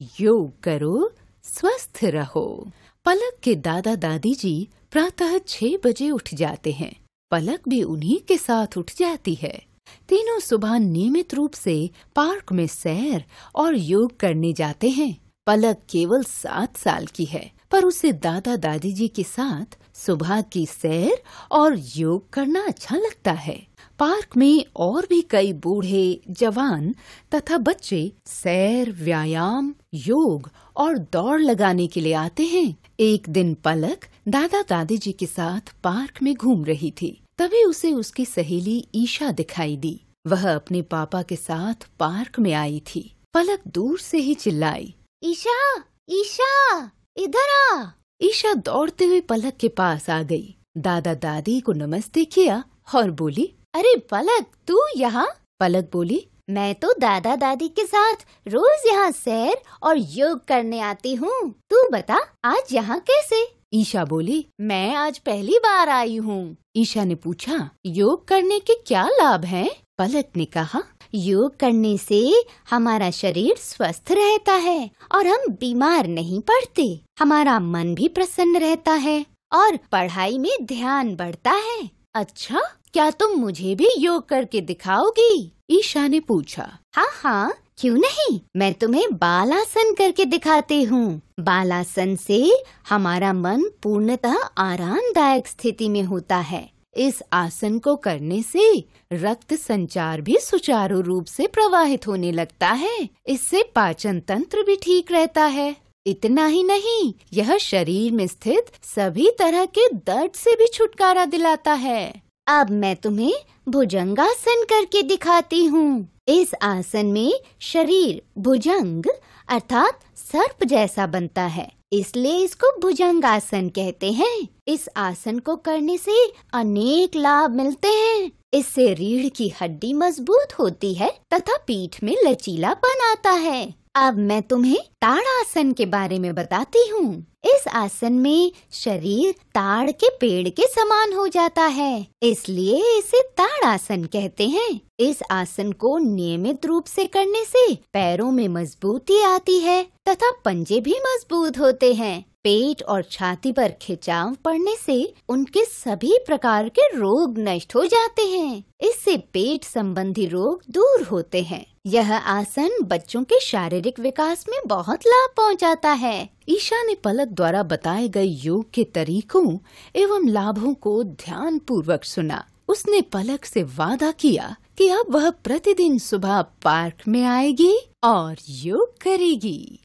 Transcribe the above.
योग करो, स्वस्थ रहो। पलक के दादा दादी जी प्रातः 6 बजे उठ जाते हैं। पलक भी उन्हीं के साथ उठ जाती है। तीनों सुबह नियमित रूप से पार्क में सैर और योग करने जाते हैं। पलक केवल 7 साल की है, पर उसे दादा दादी जी के साथ सुबह की सैर और योग करना अच्छा लगता है। पार्क में और भी कई बूढ़े, जवान तथा बच्चे सैर, व्यायाम, योग और दौड़ लगाने के लिए आते हैं। एक दिन पलक दादा दादी जी के साथ पार्क में घूम रही थी। तभी उसे उसकी सहेली ईशा दिखाई दी। वह अपने पापा के साथ पार्क में आई थी। पलक दूर से ही चिल्लाई, ईशा, ईशा, इधर आ। ईशा दौड़ते हुए पलक के पास आ गई। दादा दादी को नमस्ते किया और बोली, अरे पलक, तू यहाँ? पलक बोली, मैं तो दादा दादी के साथ रोज यहाँ सैर और योग करने आती हूँ। तू बता, आज यहाँ कैसे? ईशा बोली, मैं आज पहली बार आई हूँ। ईशा ने पूछा, योग करने के क्या लाभ हैं? पलक ने कहा, योग करने से हमारा शरीर स्वस्थ रहता है और हम बीमार नहीं पड़ते। हमारा मन भी प्रसन्न रहता है और पढ़ाई में ध्यान बढ़ता है। अच्छा, क्या तुम मुझे भी योग करके दिखाओगी? ईशा ने पूछा। हाँ हाँ, क्यों नहीं, मैं तुम्हें बालासन करके दिखाती हूँ। बालासन से हमारा मन पूर्णतः आरामदायक स्थिति में होता है। इस आसन को करने से रक्त संचार भी सुचारू रूप से प्रवाहित होने लगता है। इससे पाचन तंत्र भी ठीक रहता है। इतना ही नहीं, यह शरीर में स्थित सभी तरह के दर्द से भी छुटकारा दिलाता है। अब मैं तुम्हें भुजंगासन करके दिखाती हूँ। इस आसन में शरीर भुजंग अर्थात सर्प जैसा बनता है, इसलिए इसको भुजंगासन कहते हैं। इस आसन को करने से अनेक लाभ मिलते हैं। इससे रीढ़ की हड्डी मजबूत होती है तथा पीठ में लचीलापन आता है। अब मैं तुम्हें ताड़ासन के बारे में बताती हूँ। इस आसन में शरीर ताड़ के पेड़ के समान हो जाता है, इसलिए इसे ताड़ासन कहते हैं। इस आसन को नियमित रूप से करने से पैरों में मजबूती आती है तथा पंजे भी मजबूत होते हैं। पेट और छाती पर खिंचाव पड़ने से उनके सभी प्रकार के रोग नष्ट हो जाते हैं। इससे पेट संबंधी रोग दूर होते हैं। यह आसन बच्चों के शारीरिक विकास में बहुत लाभ पहुंचाता है। ईशा ने पलक द्वारा बताए गए योग के तरीकों एवं लाभों को ध्यान पूर्वक सुना। उसने पलक से वादा किया कि अब वह प्रतिदिन सुबह पार्क में आएगी और योग करेगी।